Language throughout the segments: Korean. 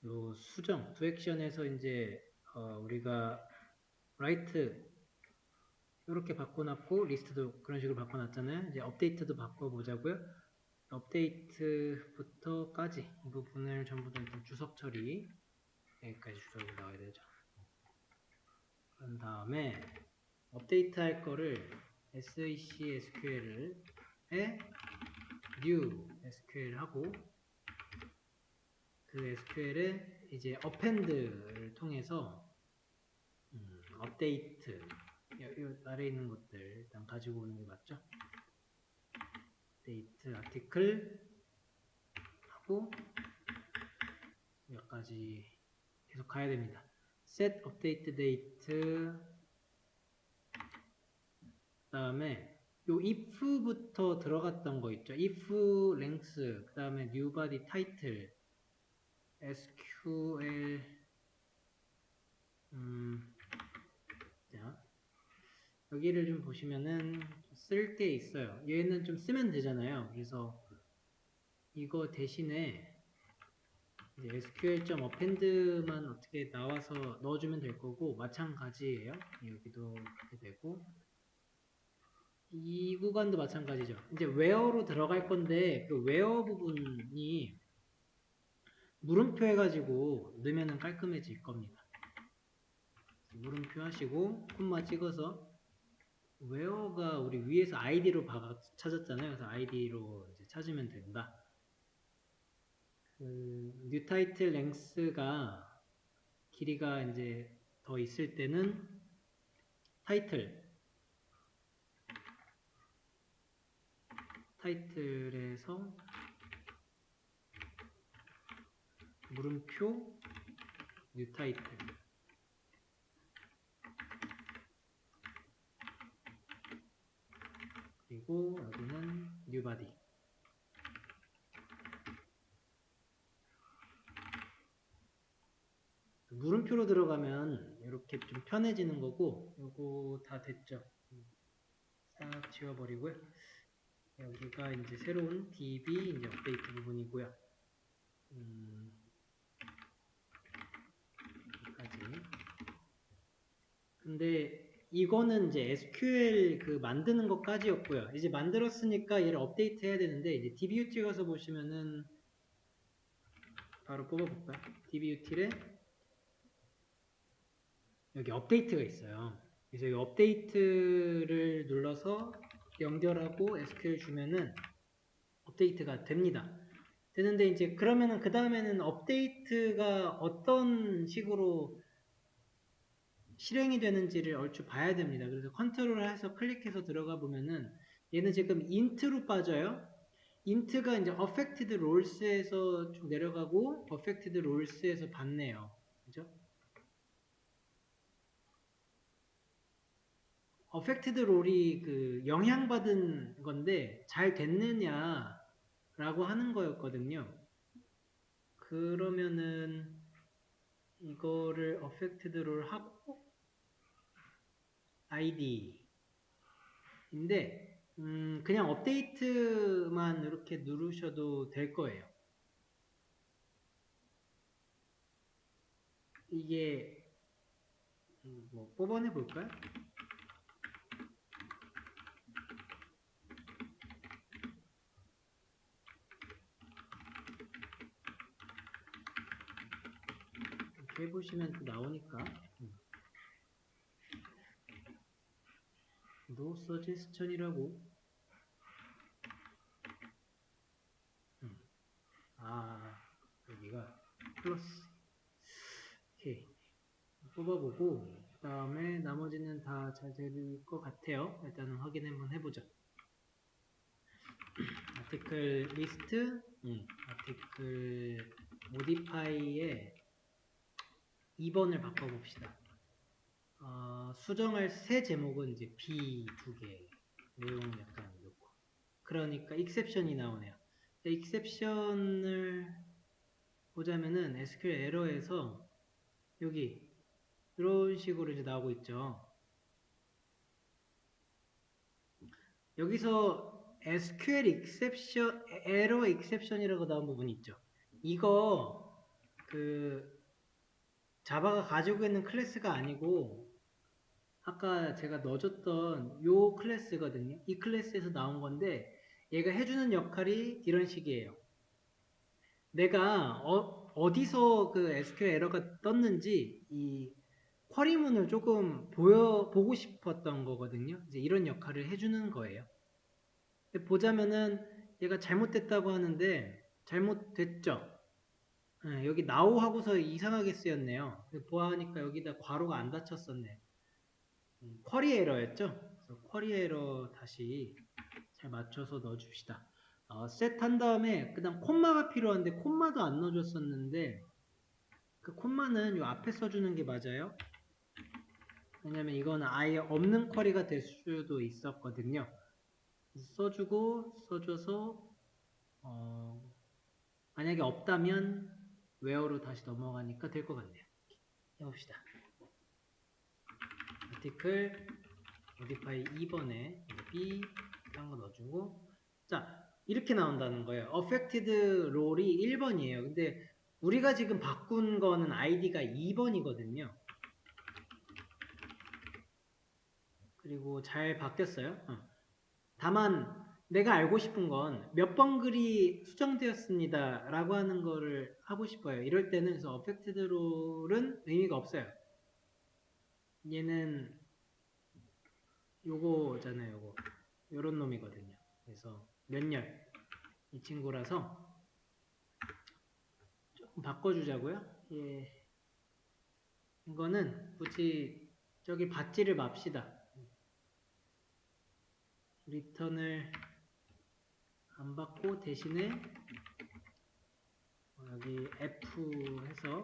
요 수정, 두 액션에서 이제 우리가 write 이렇게 바꿔놨고 리스트도 그런 식으로 바꿔놨잖아요. 이제 업데이트도 바꿔보자고요. 업데이트부터까지 이 부분을 전부 다 일단 주석 처리 여기까지 주석이 나와야 되죠. 그런 다음에 업데이트 할 거를 SEC SQL에 new SQL 하고 그 SQL에 이제 append를 통해서 업데이트 요 아래에 있는 것들 일단 가지고 오는 게 맞죠? 업데이트 아티클 하고 여기까지 계속 가야 됩니다. set update date 그 다음에 요 if부터 들어갔던 거 있죠? if length 그 다음에 new body title SQL 자 여기를 좀 보시면은 쓸 게 있어요. 얘는 좀 쓰면 되잖아요. 그래서 이거 대신에 이제 SQL.append만 어떻게 나와서 넣어주면 될 거고 마찬가지예요. 여기도 이렇게 되고 이 구간도 마찬가지죠. 이제 where로 들어갈 건데 그 where 부분이 물음표 해가지고 넣으면 깔끔해질 겁니다. 물음표 하시고 콤마 찍어서 where가 우리 위에서 id로 찾았잖아요. 그래서 id로 이제 찾으면 된다. 그 new title length가 길이가 이제 더 있을 때는 타이틀에서 물음표 new title 그리고 여기는 new body 물음표로 들어가면 이렇게 좀 편해지는 거고 요거 다 됐죠. 싹 지워버리고요. 여기가 이제 새로운 DB 이제 업데이트 부분이고요. 여기까지. 근데 이거는 이제 SQL 그 만드는 것까지였고요. 이제 만들었으니까 얘를 업데이트 해야 되는데 이제 DB 찍어서 보시면은 바로 뽑아볼까요? DB util에 여기 업데이트가 있어요. 그래서 이 업데이트를 눌러서 연결하고 SQL 주면은 업데이트가 됩니다. 되는데 이제 그러면은 그 다음에는 업데이트가 어떤 식으로 실행이 되는지를 얼추 봐야 됩니다. 그래서 컨트롤을 해서 클릭해서 들어가 보면은 얘는 지금 int로 빠져요. int가 이제 affected roles에서 쭉 내려가고 affected roles에서 받네요. 그죠? affected role이 그 영향받은 건데 잘 됐느냐라고 하는 거였거든요. 그러면은 이거를 affected role 하고 id인데 그냥 업데이트만 이렇게 누르셔도 될 거예요. 이게 뭐 뽑아내 볼까요? 이렇게 해보시면 또 나오니까 no suggestion이라고 여기가 플러스 오케이 뽑아보고 그 다음에 나머지는 다 잘 될 것 같아요. 일단은 확인 한번 해보죠. 아티클 리스트 아티클 모디파이에 2번을 바꿔봅시다. 수정할 새 제목은 이제 B 2개 내용 약간 넣고 그러니까 익셉션이 나오네요. 익셉션을 보자면은 SQL 에러에서 여기 이런 식으로 이제 나오고 있죠. 여기서 SQL exception, error exception이라고 나온 부분이 있죠. 이거 그 자바가 가지고 있는 클래스가 아니고 아까 제가 넣어줬던 요 클래스거든요. 이 클래스에서 나온 건데 얘가 해주는 역할이 이런 식이에요. 내가 어디서 그 SQL 에러가 떴는지 이 쿼리문을 조금 보고 싶었던 거거든요. 이제 이런 역할을 해주는 거예요. 보자면은 얘가 잘못됐다고 하는데 잘못됐죠. 여기 now 하고서 이상하게 쓰였네요. 보아하니까 여기다 괄호가 안 닫혔었네. 쿼리 에러였죠. 그래서 쿼리 에러 다시 잘 맞춰서 넣어줍시다. 셋 한 다음에 그다음 콤마가 필요한데 콤마도 안 넣어줬었는데 그 콤마는 요 앞에 써주는 게 맞아요. 왜냐면 이거는 아예 없는 쿼리가 될 수도 있었거든요. 써줘서 만약에 없다면 where로 다시 넘어가니까 될 것 같네요. 해봅시다. article modify 2번에 b 딴 거 넣어주고 자 이렇게 나온다는 거예요. affected 롤이 1번이에요. 근데 우리가 지금 바꾼 거는 id가 2번이거든요. 그리고 잘 바뀌었어요. 다만 내가 알고 싶은 건 몇 번 글이 수정되었습니다 라고 하는 거를 하고 싶어요. 이럴 때는 그래서 affected 롤은 의미가 없어요. 얘는 요거잖아요. 요거 요런 놈이거든요. 그래서 몇열 이 친구라서 조금 바꿔주자고요. 예. 이거는 굳이 저기 받지를 맙시다. 리턴을 안 받고 대신에 여기 F 해서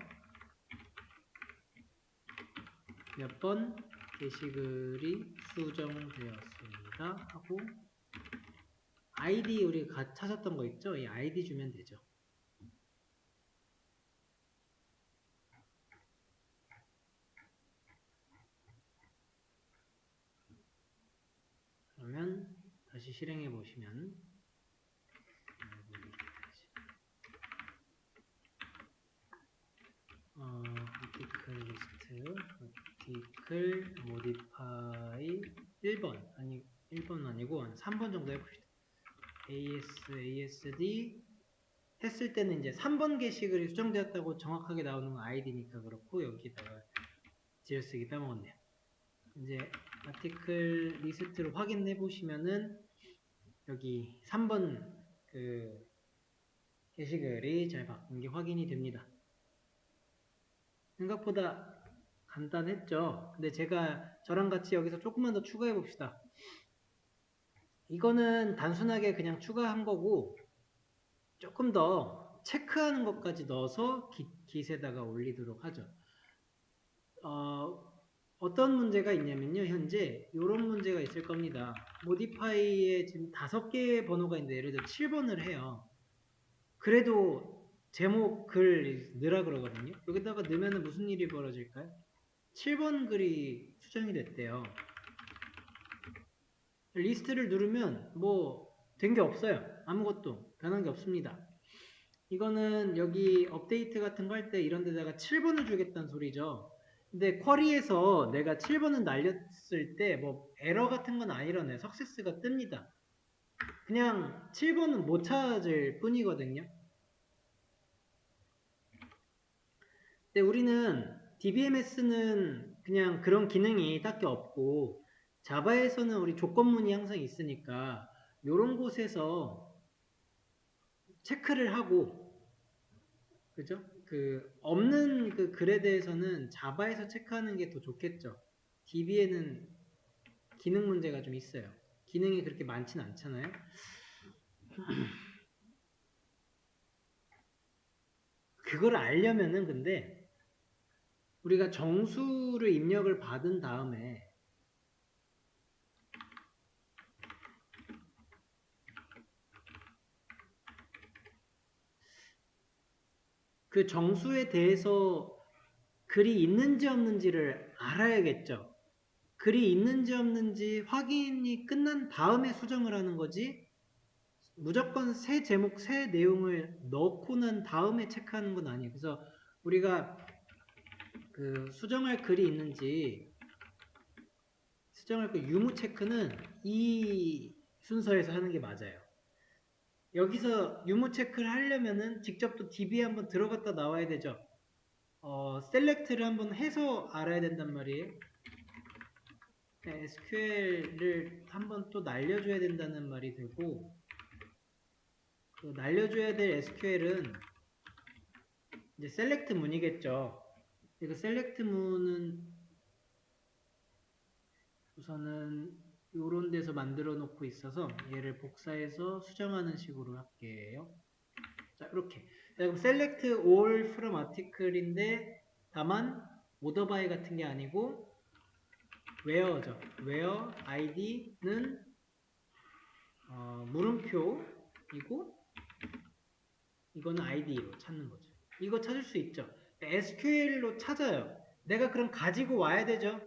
몇 번 게시글이 수정되었습니다 하고 ID 우리가 찾았던 거 있죠? 이 ID 주면 되죠. 그러면 다시 실행해 보시면 article list, article modify 1번 아니 1번 아니고 한 3번 정도 해봅시다. asd 했을 때는 이제 3번 게시글이 수정되었다고 정확하게 나오는 건 id니까 그렇고 여기다가 지어쓰기 빼먹었네요. 이제 아티클 리스트를 확인해 보시면은 여기 3번 그 게시글이 잘 바뀐 게 확인이 됩니다. 생각보다 간단했죠. 근데 제가 저랑 같이 여기서 조금만 더 추가해 봅시다. 이거는 단순하게 그냥 추가한 거고 조금 더 체크하는 것까지 넣어서 깃에다가 올리도록 하죠. 어떤 문제가 있냐면요. 현재 이런 문제가 있을 겁니다. 모디파이에 지금 5개의 번호가 있는데 예를 들어 7번을 해요. 그래도 제목 글 넣으라 그러거든요. 여기다가 넣으면 무슨 일이 벌어질까요? 7번 글이 수정이 됐대요. 리스트를 누르면 뭐 된 게 없어요. 아무것도 변한 게 없습니다. 이거는 여기 업데이트 같은 거 할 때 이런 데다가 7번을 주겠다는 소리죠. 근데 쿼리에서 내가 7번을 날렸을 때 뭐 에러 같은 건 아니라네. 석세스가 뜹니다. 그냥 7번은 못 찾을 뿐이거든요. 근데 우리는 DBMS는 그냥 그런 기능이 딱히 없고 자바에서는 우리 조건문이 항상 있으니까 이런 곳에서 체크를 하고 그죠? 그 없는 그 글에 대해서는 자바에서 체크하는 게 더 좋겠죠. DB에는 기능 문제가 좀 있어요. 기능이 그렇게 많진 않잖아요. 그걸 알려면은 근데 우리가 정수를 입력을 받은 다음에 그 정수에 대해서 글이 있는지 없는지를 알아야겠죠. 글이 있는지 없는지 확인이 끝난 다음에 수정을 하는 거지 무조건 새 제목, 새 내용을 넣고 난 다음에 체크하는 건 아니에요. 그래서 우리가 그 수정할 글이 있는지 수정할 그 유무 체크는 이 순서에서 하는 게 맞아요. 여기서 유무 체크를 하려면은 직접 또 DB에 한번 들어갔다 나와야 되죠. 셀렉트를 한번 해서 알아야 된단 말이에요. SQL을 한번 또 날려줘야 된다는 말이 되고, 그 날려줘야 될 SQL은 이제 셀렉트 문이겠죠. 그 셀렉트 문은 우선은 요런 데서 만들어 놓고 있어서 얘를 복사해서 수정하는 식으로 할게요. 자, 이렇게. 자, 그럼 select all from article인데 다만 order by 같은 게 아니고 where죠. where id는 물음표이고 이거는 id로 찾는 거죠. 이거 찾을 수 있죠. SQL로 찾아요. 내가 그럼 가지고 와야 되죠.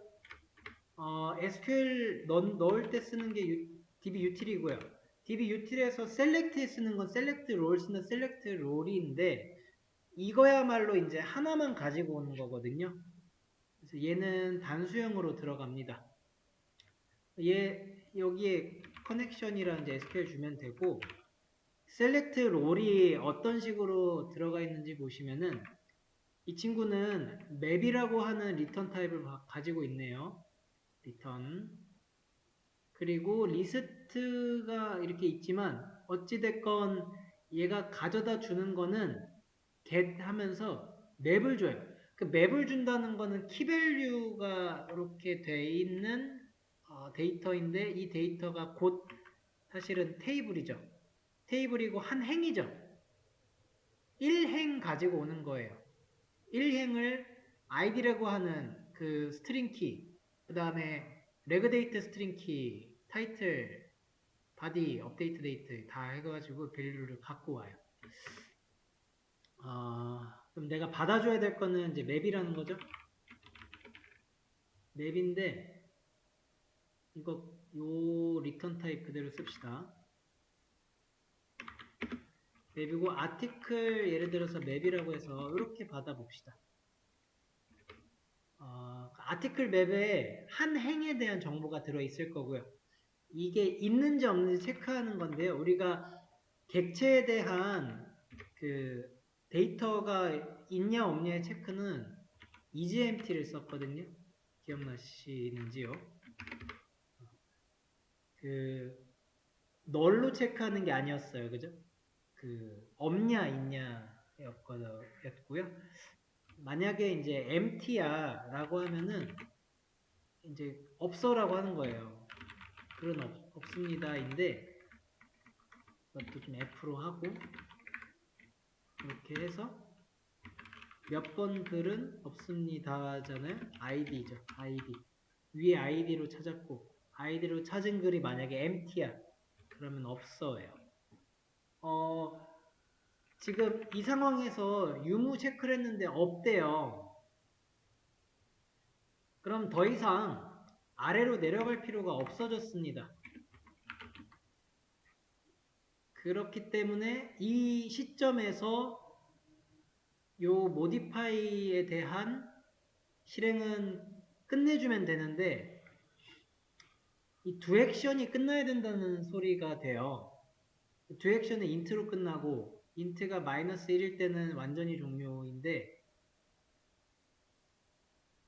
SQL 넣을 때 쓰는 게 DB util이고요. DB util에서 select에 쓰는 건 select roles나 select roll인데 이거야말로 이제 하나만 가지고 오는 거거든요. 그래서 얘는 단수형으로 들어갑니다. 여기에 커넥션이랑 이제 SQL 주면 되고 select roll이 어떤 식으로 들어가 있는지 보시면은 이 친구는 map이라고 하는 리턴 타입을 가지고 있네요. 리턴. 그리고 리스트가 이렇게 있지만 어찌됐건 얘가 가져다 주는 거는 get 하면서 맵을 줘요. 그 맵을 준다는 거는 키밸류가 이렇게 돼 있는 데이터인데 이 데이터가 곧 사실은 테이블이죠. 테이블이고 한 행이죠. 1행 가지고 오는 거예요. 1행을 id라고 하는 그 스트링 키, 그 다음에 레그데이트 스트링 키, 타이틀, 바디, 업데이트 데이트 다 해가지고 밸류를 갖고 와요. 그럼 내가 받아줘야 될 거는 이제 맵이라는 거죠. 맵인데 요 리턴 타입 그대로 씁시다. 맵이고 아티클 예를 들어서 맵이라고 해서 이렇게 받아봅시다. 아티클 맵에 한 행에 대한 정보가 들어있을 거고요. 이게 있는지 없는지 체크하는 건데요. 우리가 객체에 대한 그 데이터가 있냐 없냐의 체크는 EasyEmpty를 썼거든요. 기억나시는지요? 그 널로 체크하는 게 아니었어요. 그죠? 그 없냐 있냐였고요. 만약에 이제 empty야 라고 하면은 이제 없어라고 하는 거예요. 그런 없습니다인데 이것도 좀 F로 하고 이렇게 해서 몇 번 글은 없습니다잖아요. id죠. id 위에 id로 찾았고 id로 찾은 글이 만약에 empty야 그러면 없어요. 지금 이 상황에서 유무 체크를 했는데 없대요. 그럼 더 이상 아래로 내려갈 필요가 없어졌습니다. 그렇기 때문에 이 시점에서 요 모디파이에 대한 실행은 끝내주면 되는데 이 두 액션이 끝나야 된다는 소리가 돼요. 두 액션은 인트로 끝나고 인트가 -1일 때는 완전히 종료인데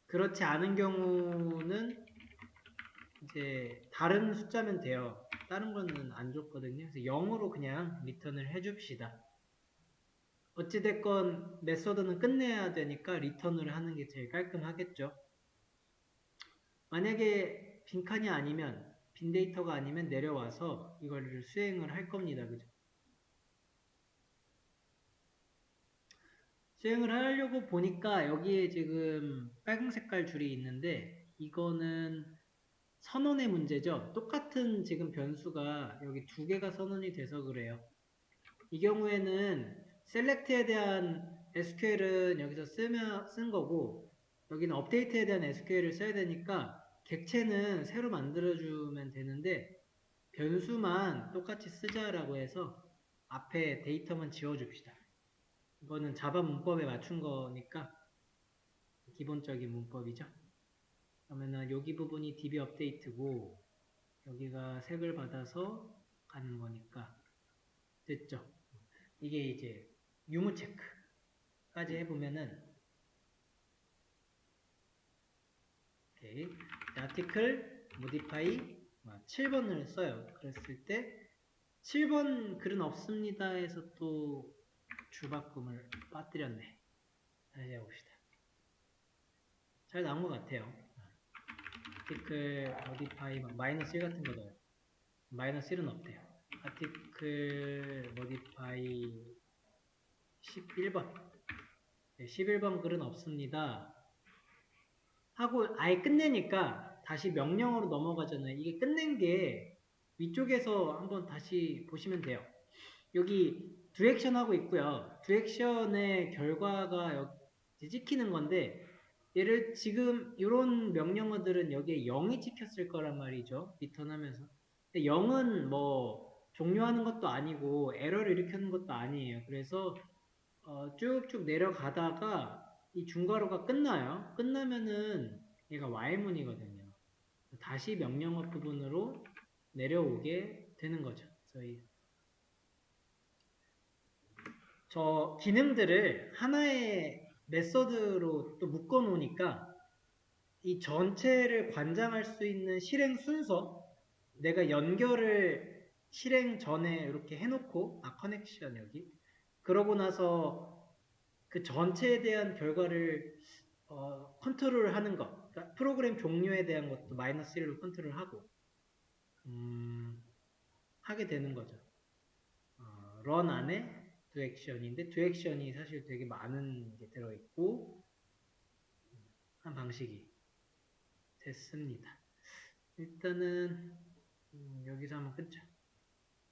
그렇지 않은 경우는 이제 다른 숫자면 돼요. 다른 거는 안 줬거든요. 그래서 0으로 그냥 리턴을 해줍시다. 어찌됐건 메서드는 끝내야 되니까 리턴을 하는 게 제일 깔끔하겠죠. 만약에 빈칸이 아니면 빈 데이터가 아니면 내려와서 이거를 수행을 할 겁니다. 그죠? 수행을 하려고 보니까 여기에 지금 빨간 색깔 줄이 있는데 이거는 선언의 문제죠. 똑같은 지금 변수가 여기 두 개가 선언이 돼서 그래요. 이 경우에는 select에 대한 SQL은 여기서 쓴 거고 여기는 update에 대한 SQL을 써야 되니까 객체는 새로 만들어주면 되는데 변수만 똑같이 쓰자라고 해서 앞에 데이터만 지워줍시다. 이거는 자바 문법에 맞춘 거니까 기본적인 문법이죠. 그러면은 여기 부분이 DB 업데이트고 여기가 색을 받아서 가는 거니까 됐죠. 이게 이제 유무 체크까지 해보면은 오케이. 아티클 모디파이 7번을 써요. 그랬을 때 7번 글은 없습니다 해서 또 주바꿈을 빠뜨렸네. 다시 해봅시다. 잘 나온 것 같아요. 아티클 모디파이 마이너스 1 같은 거 넣어요. 마이너스 1은 없대요. 아티클 모디파이 11번 11번 글은 없습니다 하고 아예 끝내니까 다시 명령어로 넘어가잖아요. 이게 끝낸 게 위쪽에서 한번 다시 보시면 돼요. 여기 두 액션 하고 있고요. 두 액션의 결과가 여기 찍히는 건데 얘를 지금 이런 명령어들은 여기에 0이 찍혔을 거란 말이죠. 리턴 하면서. 근데 0은 뭐 종료하는 것도 아니고 에러를 일으키는 것도 아니에요. 그래서 쭉쭉 내려가다가 이 중괄호가 끝나요. 끝나면은 얘가 while문이거든요. 다시 명령어 부분으로 내려오게 되는 거죠. 저 기능들을 하나의 메서드로 또 묶어 놓으니까 이 전체를 관장할 수 있는 실행 순서, 내가 연결을 실행 전에 이렇게 해놓고, 커넥션 여기. 그러고 나서 그 전체에 대한 결과를 컨트롤 하는 것. 그러니까 프로그램 종료에 대한 것도 마이너스 1로 컨트롤하고, 하게 되는 거죠. 런 안에 두 액션인데, 두 액션이 사실 되게 많은 게 들어있고, 한 방식이 됐습니다. 일단은 여기서 한번 끊자.